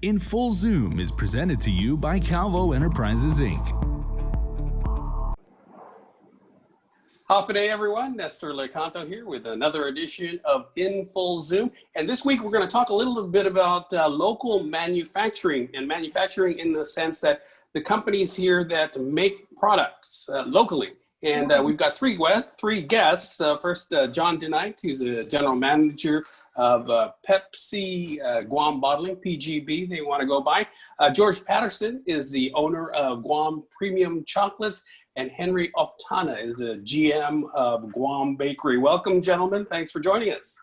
In Full Zoom is presented to you by Calvo Enterprises, Inc. Half a day, everyone. Nestor Licanto here with another edition of In Full Zoom. And this week we're going to talk a little bit about local manufacturing, and manufacturing in the sense that the companies here that make products locally. And we've got three guests. First, Jon Denight, who's a general manager of Pepsi Guam Bottling, PGB, they want to go by. George Patterson is the owner of Guam Premium Chocolates, and Henri Oftana is the GM of Guam Bakery. Welcome, gentlemen. Thanks for joining us.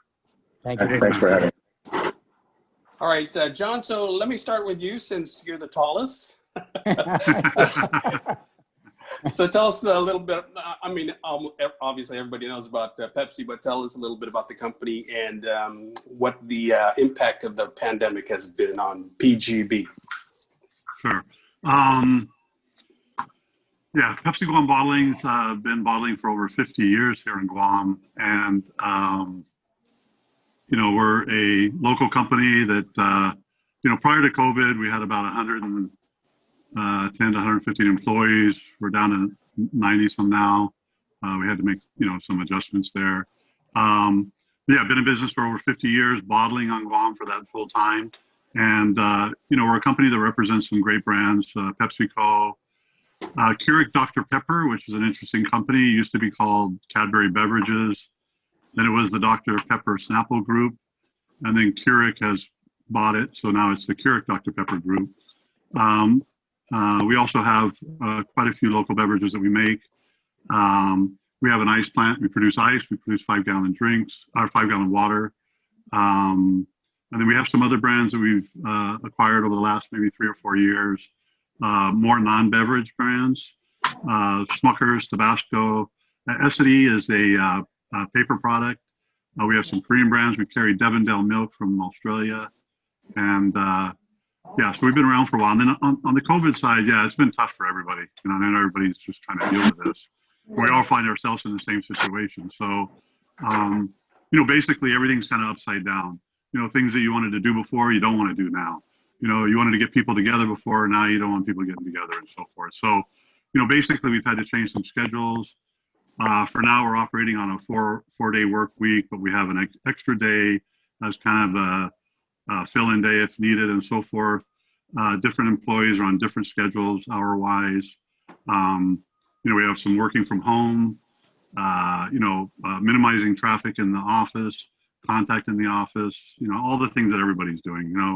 Thank you. Thanks for having me. All right, Jon, so let me start with you since you're the tallest. So tell us a little bit, I mean, obviously everybody knows about Pepsi, but tell us a little bit about the company and what the impact of the pandemic has been on PGB. Sure. Yeah, Pepsi Guam Bottling's been bottling for over 50 years here in Guam. And, you know, we're a local company that, you know, prior to COVID, we had about 110 to 115 employees. We're down to 90 some now. We had to make, you know, some adjustments there. Yeah, been in business for over 50 years, bottling on Guam for that full time. And, you know, we're a company that represents some great brands, PepsiCo, Keurig Dr. Pepper, which is an interesting company. It used to be called Cadbury Beverages. Then it was the Dr. Pepper Snapple Group. And then Keurig has bought it. So now it's the Keurig Dr. Pepper Group. We also have quite a few local beverages that we make. We have an ice plant. We produce ice. We produce 5-gallon drinks, or 5-gallon water. And then we have some other brands that we've acquired over the last maybe 3 or 4 years. More non-beverage brands, Smuckers, Tabasco. S&E is a paper product. We have some Korean brands. We carry Devondale milk from Australia. And yeah, so we've been around for a while. And then on the COVID side, yeah, it's been tough for everybody. You know, and everybody's just trying to deal with this. We all find ourselves in the same situation. So, you know, basically everything's kind of upside down. You know, things that you wanted to do before, you don't want to do now. You know, you wanted to get people together before, now you don't want people getting together and so forth. So, you know, basically we've had to change some schedules. For now, we're operating on a four-day work week, but we have an extra day as kind of a fill-in day if needed and so forth. Different employees are on different schedules, hour-wise. You know, we have some working from home, you know, minimizing traffic in the office, contact in the office, you know, all the things that everybody's doing. You know,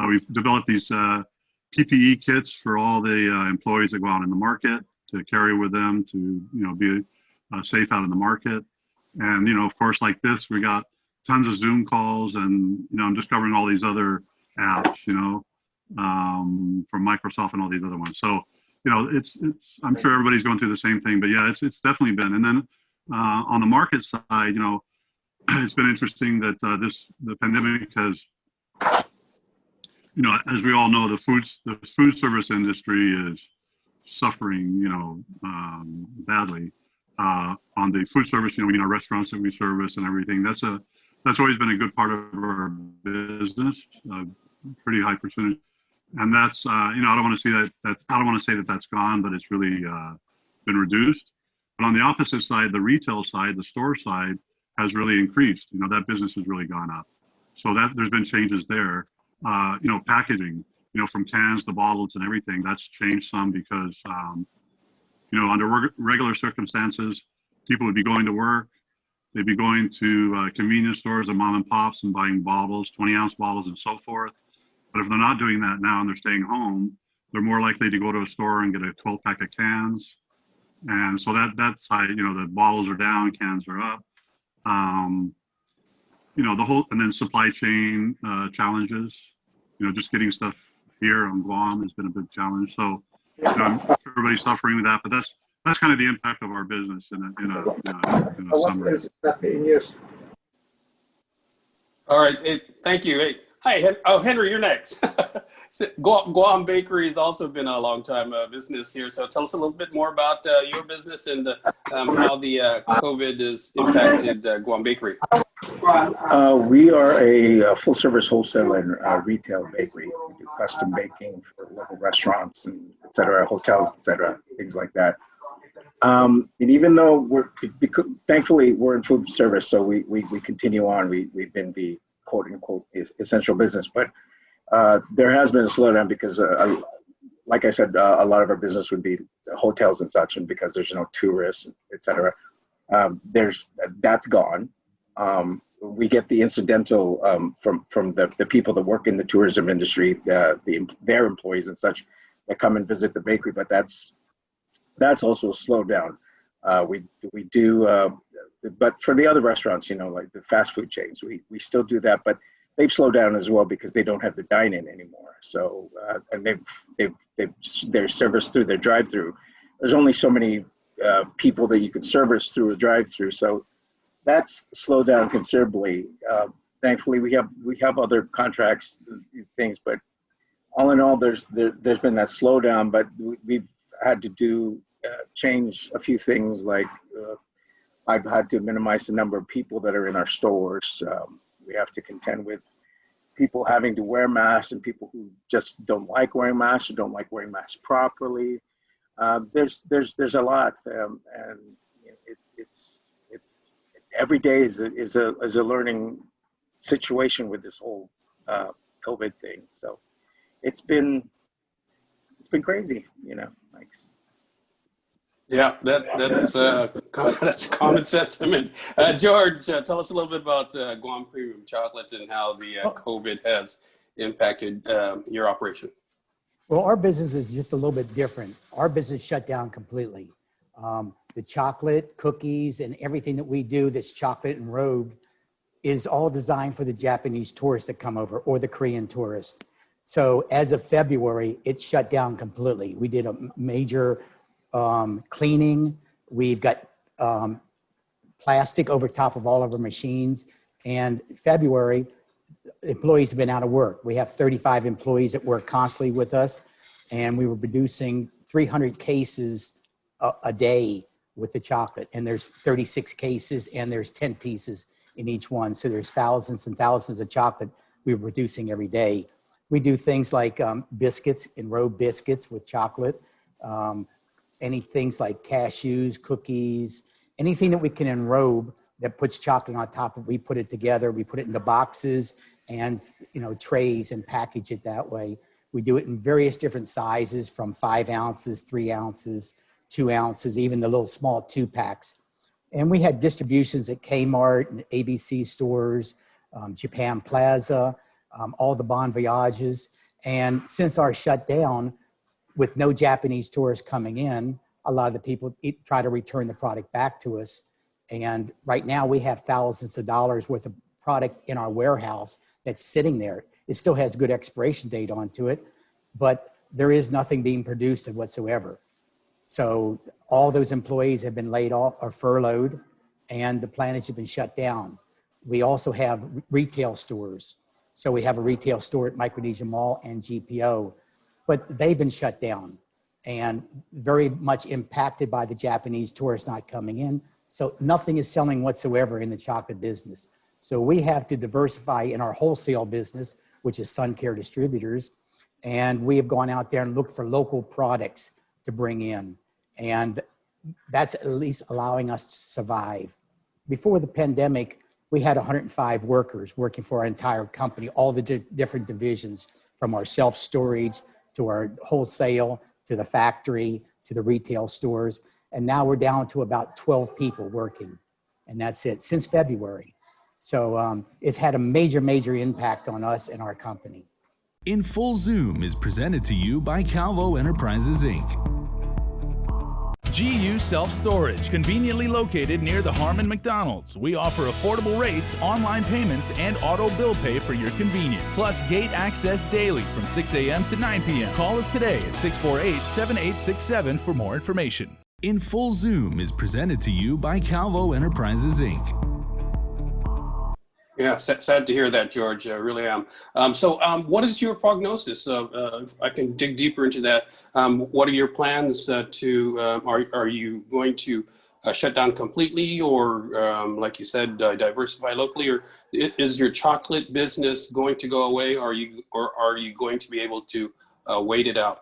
we've developed these PPE kits for all the employees that go out in the market to carry with them to, you know, be safe out in the market. And, you know, of course, like this, we got tons of Zoom calls and, you know, I'm just covering all these other apps, you know, from Microsoft and all these other ones. So, you know, it's I'm sure everybody's going through the same thing, but yeah, it's definitely been. And then on the market side, you know, it's been interesting that the pandemic has, you know, as we all know, the food service industry is suffering, you know, badly. On the food service, you know, our restaurants that we service and everything, that's always been a good part of our business, pretty high percentage. And that's, you know, I don't want to say that that's gone, but it's really been reduced. But on the opposite side, the retail side, the store side has really increased. You know, that business has really gone up. So there's been changes there. You know, packaging, you know, from cans to bottles and everything, that's changed some because, you know, under regular circumstances, people would be going to work. They'd be going to convenience stores and mom and pops and buying bottles, 20-ounce bottles and so forth. But if they're not doing that now and they're staying home, they're more likely to go to a store and get a 12-pack of cans. And so that's how, you know, the bottles are down, cans are up. You know, and then supply chain challenges, you know, just getting stuff here on Guam has been a big challenge. So, you know, I'm sure everybody's suffering with that, but that's kind of the impact of our business in a summary. All right, thank you. Hey, hi, Henri, you're next. So Guam Bakery has also been a long time business here. So tell us a little bit more about your business and how the COVID has impacted Guam Bakery. We are a full service wholesale and retail bakery. We do custom baking for local restaurants and et cetera, hotels, et cetera, things like that. And even though thankfully we're in food service, so we continue on. We've been the quote unquote essential business, but there has been a slowdown because, like I said, a lot of our business would be hotels and such, and because there's no tourists, et cetera, that's gone. We get the incidental from the people that work in the tourism industry, their employees and such that come and visit the bakery, but that's also slowed down. We do, but for the other restaurants, like the fast food chains, we still do that, but they've slowed down as well because they don't have the dine-in anymore. So, and they're serviced through their drive-through. There's only so many people that you can service through a drive-through. So that's slowed down considerably. Thankfully, we have other contracts, things, but all in all, there's been that slowdown. But we've had to change a few things. Like I've had to minimize the number of people that are in our stores. We have to contend with people having to wear masks and people who just don't like wearing masks or don't like wearing masks properly. There's a lot, and it's every day is a learning situation with this whole COVID thing. So it's been crazy, like. Yeah, that's common sentiment. George, tell us a little bit about Guam Premium Chocolate and how the COVID has impacted your operation. Well, our business is just a little bit different. Our business shut down completely. The chocolate, cookies, and everything that we do that's chocolate and robed is all designed for the Japanese tourists that come over or the Korean tourists. So as of February, it shut down completely. We did a major cleaning. We've got plastic over top of all of our machines. And February, employees have been out of work. We have 35 employees that work constantly with us. And we were producing 300 cases a day with the chocolate. And there's 36 cases and there's 10 pieces in each one. So there's thousands and thousands of chocolate we were producing every day. We do things like biscuits, enrobed biscuits with chocolate. Any things like cashews, cookies, anything that we can enrobe that puts chocolate on top of, we put it together, we put it into boxes and trays and package it that way. We do it in various different sizes from 5 ounces, 3 ounces, 2 ounces, even the little small 2-packs. And we had distributions at Kmart and ABC stores, Japan Plaza, all the Bon Voyages. And since our shutdown, with no Japanese tourists coming in, a lot of the people try to return the product back to us. And right now we have thousands of dollars worth of product in our warehouse that's sitting there. It still has good expiration date onto it, but there is nothing being produced whatsoever. So all those employees have been laid off or furloughed, and the plants have been shut down. We also have retail stores. So we have a retail store at Micronesia Mall and GPO, but they've been shut down and very much impacted by the Japanese tourists not coming in. So nothing is selling whatsoever in the chocolate business. So we have to diversify in our wholesale business, which is Sun Care Distributors. And we have gone out there and looked for local products to bring in. And that's at least allowing us to survive. Before the pandemic, we had 105 workers working for our entire company, all the different divisions, from our self-storage to our wholesale, to the factory, to the retail stores. And now we're down to about 12 people working. And that's it, since February. So it's had a major, major impact on us and our company. In Full Zoom is presented to you by Calvo Enterprises, Inc. GU Self-Storage, conveniently located near the Harmon McDonald's. We offer affordable rates, online payments, and auto bill pay for your convenience. Plus gate access daily from 6 a.m. to 9 p.m. Call us today at 648-7867 for more information. In Full Zoom is presented to you by Calvo Enterprises, Inc. Yeah, sad to hear that, George. I really am. What is your prognosis? If I can dig deeper into that. What are your plans are you going to shut down completely, or like you said, diversify locally, or is your chocolate business going to go away? Or are you going to be able to wait it out?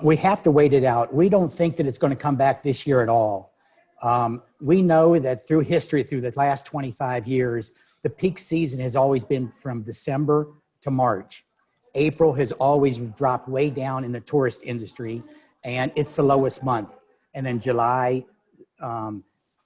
We have to wait it out. We don't think that it's going to come back this year at all. We know that through history, through the last 25 years, the peak season has always been from December to March. April has always dropped way down in the tourist industry, and it's the lowest month. And then July,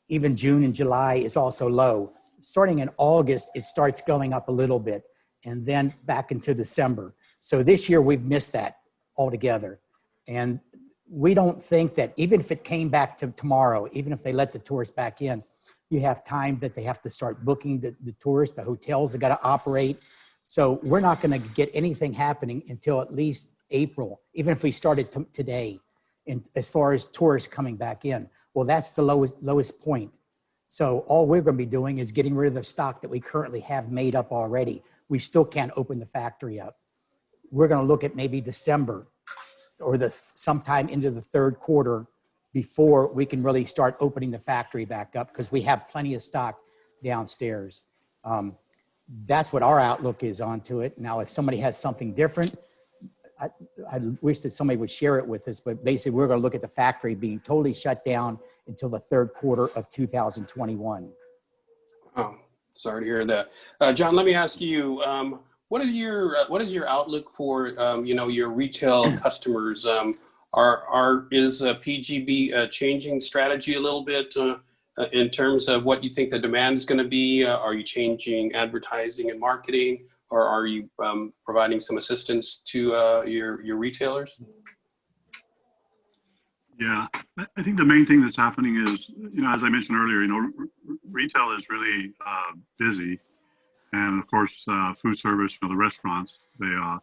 even June and July is also low. Starting in August, it starts going up a little bit, and then back into December. So this year we've missed that altogether. And we don't think that even if it came back to tomorrow, even if they let the tourists back in, you have time that they have to start booking the tourists, the hotels have got to operate. So we're not going to get anything happening until at least April, even if we started today, as far as tourists coming back in. Well, that's the lowest point. So all we're going to be doing is getting rid of the stock that we currently have made up already. We still can't open the factory up. We're going to look at maybe December or sometime into the third quarter before we can really start opening the factory back up, because we have plenty of stock downstairs. That's what our outlook is onto it. Now, if somebody has something different, I wish that somebody would share it with us, but basically we're going to look at the factory being totally shut down until the third quarter of 2021. Oh, sorry to hear that. John, let me ask you, what is your outlook for your retail customers? Is PGB changing strategy a little bit in terms of what you think the demand is going to be? Are you changing advertising and marketing, or are you providing some assistance to your retailers? Yeah, I think the main thing that's happening is, as I mentioned earlier, retail is really busy. And of course, food service, the restaurants, the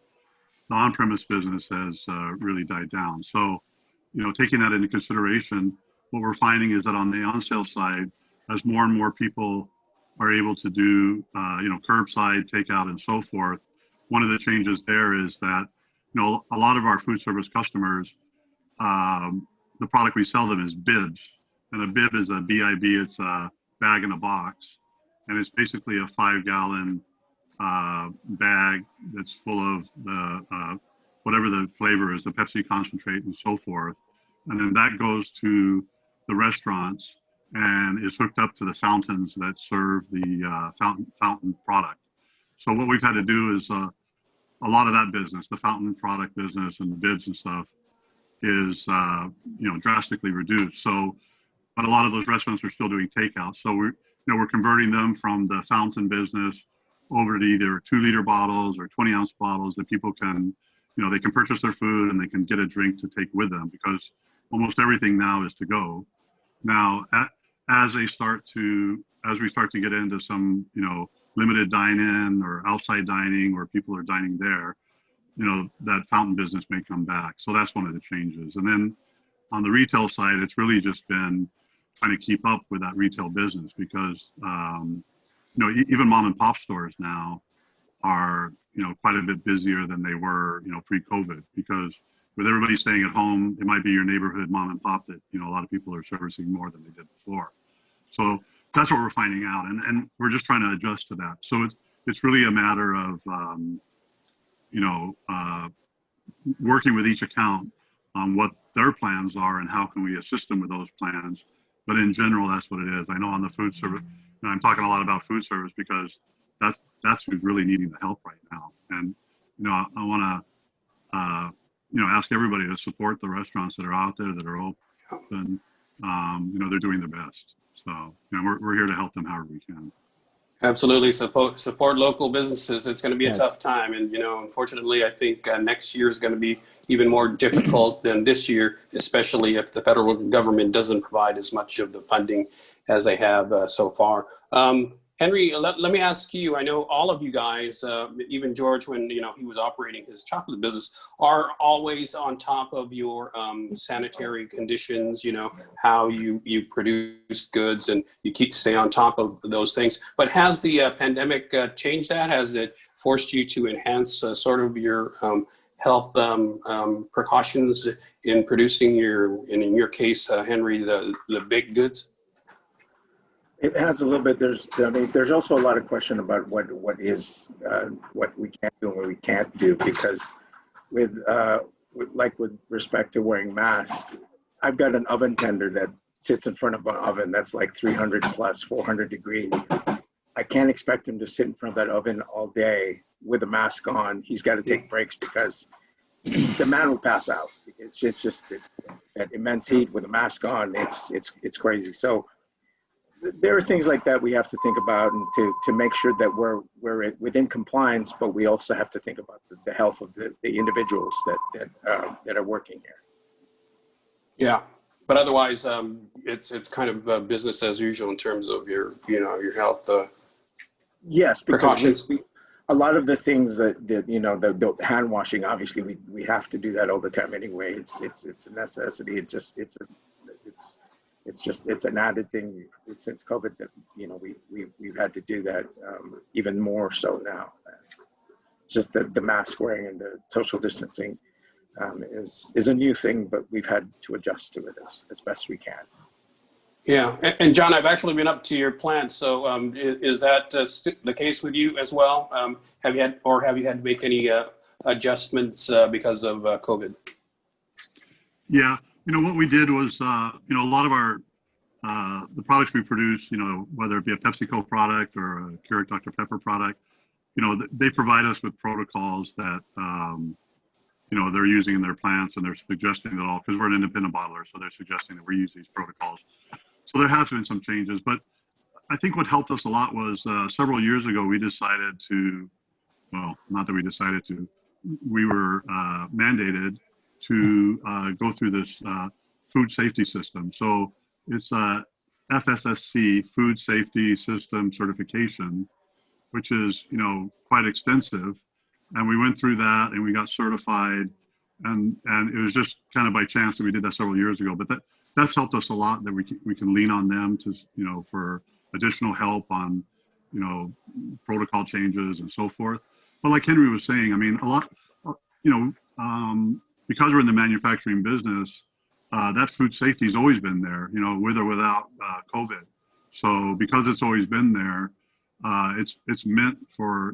on-premise business has really died down. So, taking that into consideration, what we're finding is that on the on-sale side, as more and more people are able to do, curbside takeout and so forth, one of the changes there is that, a lot of our food service customers, the product we sell them is bibs. And a bib is a B-I-B, it's a bag in a box. And it's basically a 5-gallon bag that's full of the whatever the flavor is, the Pepsi concentrate and so forth. And then that goes to the restaurants and is hooked up to the fountains that serve the fountain product. So what we've had to do is a lot of that business, the fountain product business and the bibs and stuff, is drastically reduced. So, but a lot of those restaurants are still doing takeout. So we're converting them from the fountain business over to either 2-liter bottles or 20-ounce bottles that people can, they can purchase their food and they can get a drink to take with them, because almost everything now is to go. Now, as we start to get into some, limited dine-in or outside dining where people are dining there, that fountain business may come back. So that's one of the changes. And then on the retail side, it's really just been trying to keep up with that retail business, because even mom and pop stores now are quite a bit busier than they were pre-COVID, because with everybody staying at home, it might be your neighborhood mom and pop that a lot of people are servicing more than they did before. So that's what we're finding out, and we're just trying to adjust to that. So it's really a matter of working with each account on what their plans are and how can we assist them with those plans. But in general, that's what it is. I know on the food service, and I'm talking a lot about food service because that's who's really needing the help right now. And I want to ask everybody to support the restaurants that are out there that are open. They're doing their best. So we're here to help them however we can. Absolutely. Support local businesses. It's going to be a tough time. And, unfortunately, I think next year is going to be even more difficult than this year, especially if the federal government doesn't provide as much of the funding as they have so far. Henri, let me ask you, I know all of you guys, even George, when he was operating his chocolate business, are always on top of your sanitary conditions, how you produce goods, and you stay on top of those things. But has the pandemic changed that? Has it forced you to enhance sort of your health precautions in producing in your case, Henri, the baked goods? It has a little bit. There's also a lot of question about what we can do and what we can't do, because with respect to wearing masks, I've got an oven tender that sits in front of an oven that's like 300 plus 400 degrees. I can't expect him to sit in front of that oven all day with a mask on. He's got to take breaks because the man will pass out. It's just that immense heat with a mask on. It's crazy. So there are things like that we have to think about, and to make sure that we're within compliance, but we also have to think about the health of the individuals that are working here. Yeah, but otherwise, it's kind of business as usual in terms of your health. Yes, precautions. Because a lot of the things the hand washing, obviously we have to do that all the time anyway. It's a necessity. It's an added thing since COVID that we've had to do that even more so now. Just the mask wearing and the social distancing is a new thing, but we've had to adjust to it as best we can. Yeah, and Jon, I've actually been up to your plant. So is that the case with you as well? Have you had to make any adjustments because of COVID? Yeah. What we did was, a lot of our, the products we produce, whether it be a PepsiCo product or a Keurig Dr. Pepper product, they provide us with protocols that, they're using in their plants, and they're suggesting that because we're an independent bottler, so they're suggesting that we use these protocols. So there has been some changes, but I think what helped us a lot was several years ago, we decided not that we decided to, we were mandated to go through this food safety system. So it's a FSSC, Food Safety System Certification, which is, quite extensive. And we went through that and we got certified, and it was just kind of by chance that we did that several years ago. But that's helped us a lot, that we can lean on them to, for additional help on, protocol changes and so forth. But like Henri was saying, I mean, a lot, because we're in the manufacturing business, that food safety has always been there, with or without COVID. So because it's always been there, it's meant for,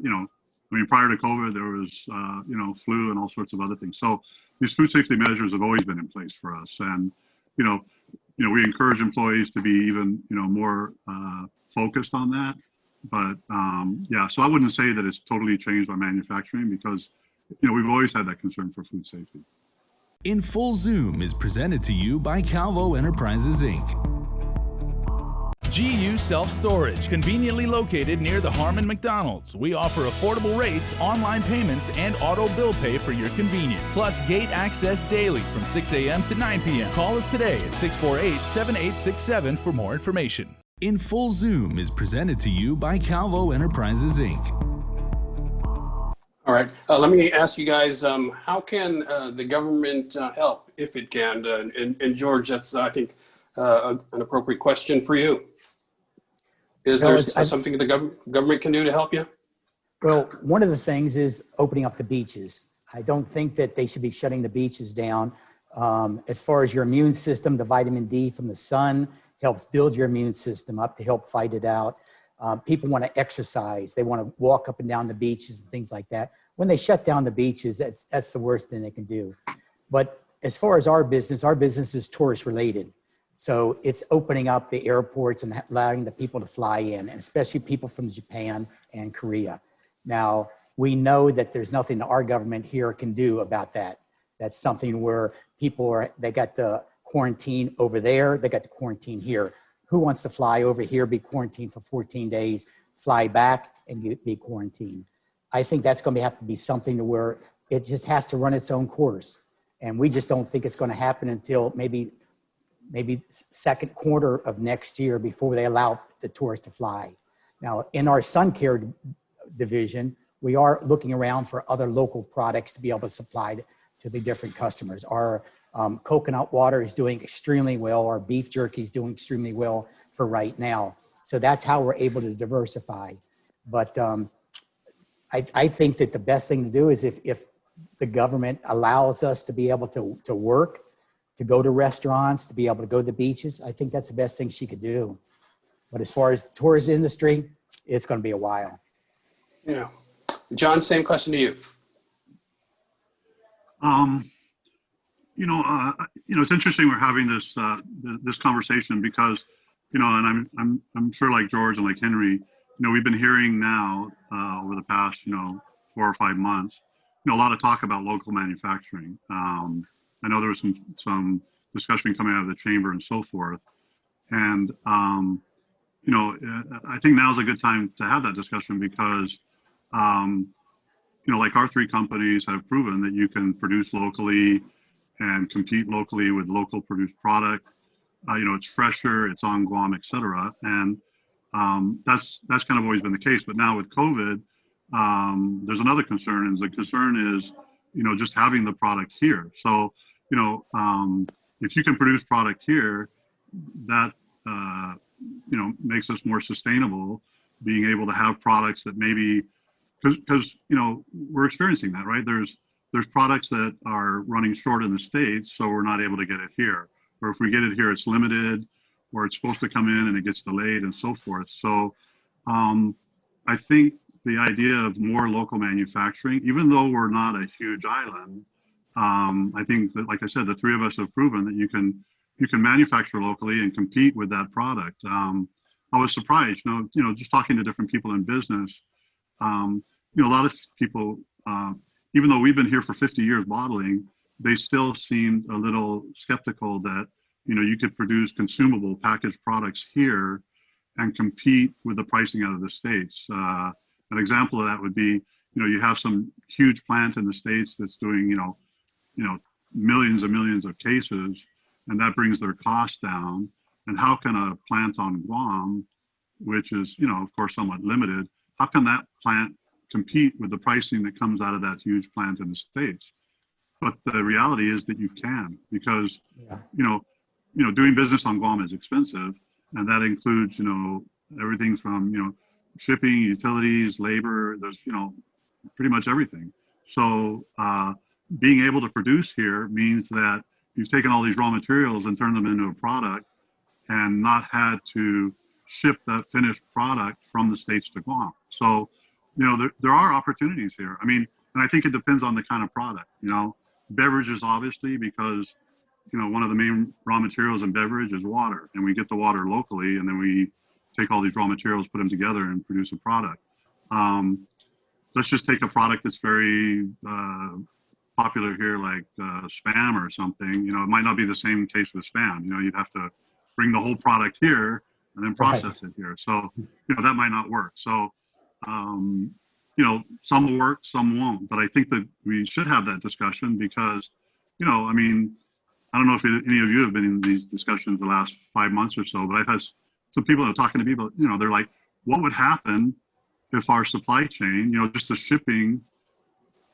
prior to COVID, there was, flu and all sorts of other things. So these food safety measures have always been in place for us. And, we encourage employees to be even, more focused on that. But yeah, so I wouldn't say that it's totally changed our manufacturing, because, we've always had that concern for food safety. In Full Zoom is presented to you by Calvo Enterprises, Inc. GU Self-Storage, conveniently located near the Harmon McDonald's. We offer affordable rates, online payments, and auto bill pay for your convenience. Plus gate access daily from 6 a.m. to 9 p.m. Call us today at 648-7867 for more information. In Full Zoom is presented to you by Calvo Enterprises, Inc. All right, let me ask you guys, how can the government help, if it can? And George, that's, I think, an appropriate question for you. Is there something the government can do to help you? Well, one of the things is opening up the beaches. I don't think that they should be shutting the beaches down. As far as your immune system, the vitamin D from the sun helps build your immune system up to help fight it out. People want to exercise. They want to walk up and down the beaches and things like that. When they shut down the beaches, that's the worst thing they can do. But as far as our business is tourist related. So it's opening up the airports and allowing the people to fly in, and especially people from Japan and Korea. Now, we know that there's nothing our government here can do about that. That's something where they got the quarantine over there, they got the quarantine here. Who wants to fly over here, be quarantined for 14 days, fly back and be quarantined? I think that's going to have to be something to where it just has to run its own course. And we just don't think it's going to happen until maybe second quarter of next year before they allow the tourists to fly. Now, in our sun care division, we are looking around for other local products to be able to supply to the different customers. Our coconut water is doing extremely well. Our beef jerky is doing extremely well for right now. So that's how we're able to diversify. But I think that the best thing to do is if the government allows us to be able to work, to go to restaurants, to be able to go to the beaches, I think that's the best thing she could do. But as far as the tourism industry, it's going to be a while. Yeah. John, same question to you. It's interesting we're having this this conversation because, and I'm sure like George and like Henry, we've been hearing now over the past 4 or 5 months, a lot of talk about local manufacturing. I know there was some discussion coming out of the chamber and so forth, and I think now is a good time to have that discussion because, like our 3 companies have proven that you can produce locally and compete locally with local produced product. It's fresher, it's on Guam, et cetera. And that's kind of always been the case. But now with COVID, there's another concern, and the concern is, just having the product here. So, if you can produce product here, that, makes us more sustainable, being able to have products that maybe, because we're experiencing that, right? There's products that are running short in the States, so we're not able to get it here. Or if we get it here, it's limited, or it's supposed to come in and it gets delayed and so forth. So I think the idea of more local manufacturing, even though we're not a huge island, I think that, like I said, the 3 of us have proven that you can manufacture locally and compete with that product. I was surprised, just talking to different people in business. A lot of people, even though we've been here for 50 years bottling, they still seemed a little skeptical that, you could produce consumable packaged products here and compete with the pricing out of the States. An example of that would be, you have some huge plant in the States that's doing, millions and millions of cases, and that brings their costs down. And how can a plant on Guam, which is, of course, somewhat limited, how can that plant compete with the pricing that comes out of that huge plant in the States? But the reality is that you can, because, doing business on Guam is expensive, and that includes, everything from, shipping, utilities, labor, there's, pretty much everything. So being able to produce here means that you've taken all these raw materials and turned them into a product and not had to ship that finished product from the States to Guam. So, there are opportunities here. I mean, and I think it depends on the kind of product, beverages, obviously, because, one of the main raw materials in beverage is water, and we get the water locally, and then we take all these raw materials, put them together and produce a product. Let's just take a product that's very popular here, like Spam or something. It might not be the same case with Spam. You'd have to bring the whole product here and then process it here. So, that might not work. So, some will work, some won't. But I think that we should have that discussion because, I mean, I don't know if any of you have been in these discussions the last 5 months or so, but I've had some people that are talking to people, they're like, what would happen if our supply chain, just the shipping,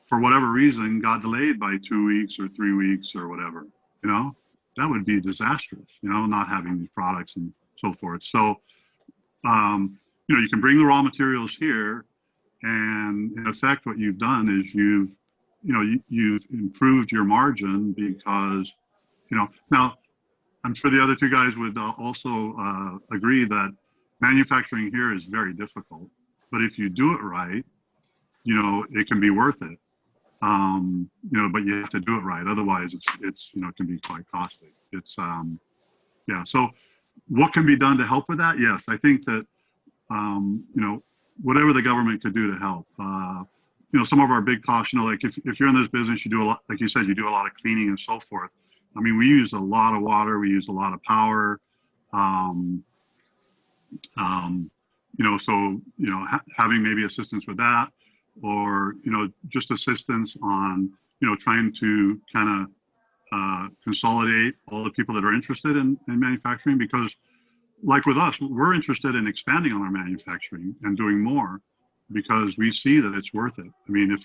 for whatever reason, got delayed by 2 weeks or 3 weeks or whatever, that would be disastrous, not having these products and so forth. So, you can bring the raw materials here, and in effect, what you've done is you've improved your margin because, now I'm sure the other 2 guys would also agree that manufacturing here is very difficult, but if you do it right, it can be worth it. But you have to do it right. Otherwise it's it can be quite costly. It's, so what can be done to help with that? Yes, I think that, whatever the government could do to help, some of our big costs, like if you're in this business, you do a lot, like you said, you do a lot of cleaning and so forth. I mean, we use a lot of water, we use a lot of power, so, having maybe assistance with that, or, just assistance on, trying to kind of consolidate all the people that are interested in manufacturing, because like with us, we're interested in expanding on our manufacturing and doing more because we see that it's worth it. I mean,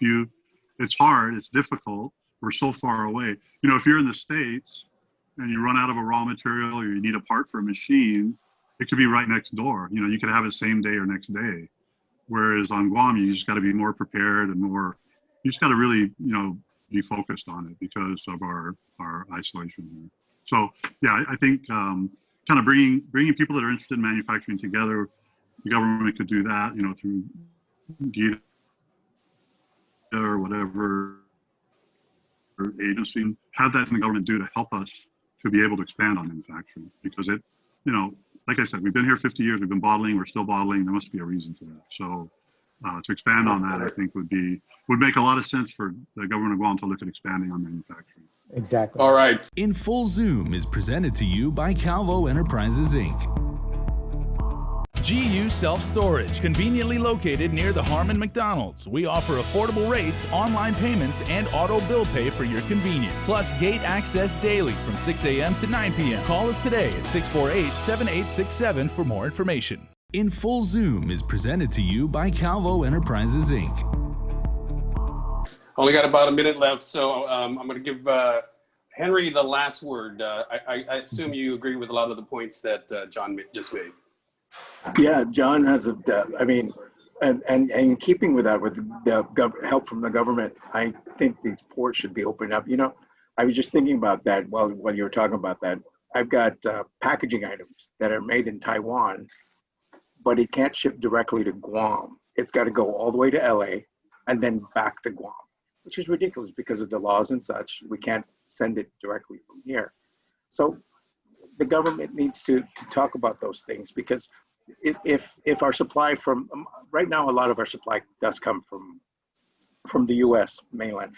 it's hard, it's difficult. We're so far away. You know, if you're in the States and you run out of a raw material or you need a part for a machine, it could be right next door. You know, you could have it same day or next day. Whereas on Guam, you just got to be more prepared and more, you just got to really, you know, be focused on it because of our isolation here. So yeah, I think kind of bringing people that are interested in manufacturing together, the government could do that, you know, through GITA or whatever agency, have that in the government do to help us to be able to expand on manufacturing because it, you know, like I said, we've been here 50 years, we've been bottling, we're still bottling, there must be a reason for that. So to expand on that, I think would make a lot of sense for the government of Guam to look at expanding on manufacturing. Exactly. All right. In Full Zoom is presented to you by Calvo Enterprises, Inc. GU Self-Storage, conveniently located near the Harmon McDonald's. We offer affordable rates, online payments, and auto bill pay for your convenience. Plus gate access daily from 6 a.m. to 9 p.m. Call us today at 648-7867 for more information. In Full Zoom is presented to you by Calvo Enterprises, Inc. Only got about a minute left, so I'm going to give Henri the last word. I assume you agree with a lot of the points that Jon just made. Yeah, Jon has I mean, and in keeping with that, with the help from the government, I think these ports should be opened up. You know, I was just thinking about that while you were talking about that. I've got packaging items that are made in Taiwan, but it can't ship directly to Guam. It's got to go all the way to LA and then back to Guam, which is ridiculous because of the laws and such. We can't send it directly from here. So the government needs to talk about those things because if our supply from right now, a lot of our supply does come from the U.S. mainland,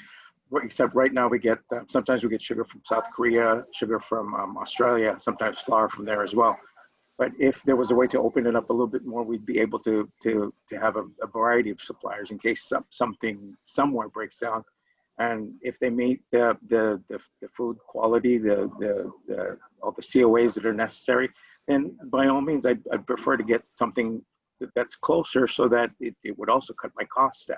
except right now we get sometimes we get sugar from South Korea, sugar from Australia, sometimes flour from there as well. But if there was a way to open it up a little bit more, we'd be able to have a variety of suppliers in case something somewhere breaks down. And if they meet the food quality, all the COAs that are necessary, then by all means, I'd prefer to get something that's closer so that it would also cut my costs down.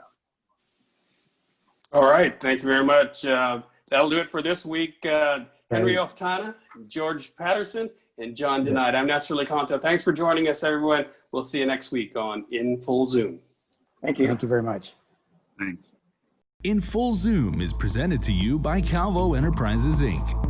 All right, thank you very much. That'll do it for this week. Henri Oftana, George Patterson, and Jon Denight. I'm Nestor Licanto. Thanks for joining us, everyone. We'll see you next week on In Full Zoom. Thank you. Thank you very much. Thanks. In Full Zoom is presented to you by Calvo Enterprises, Inc.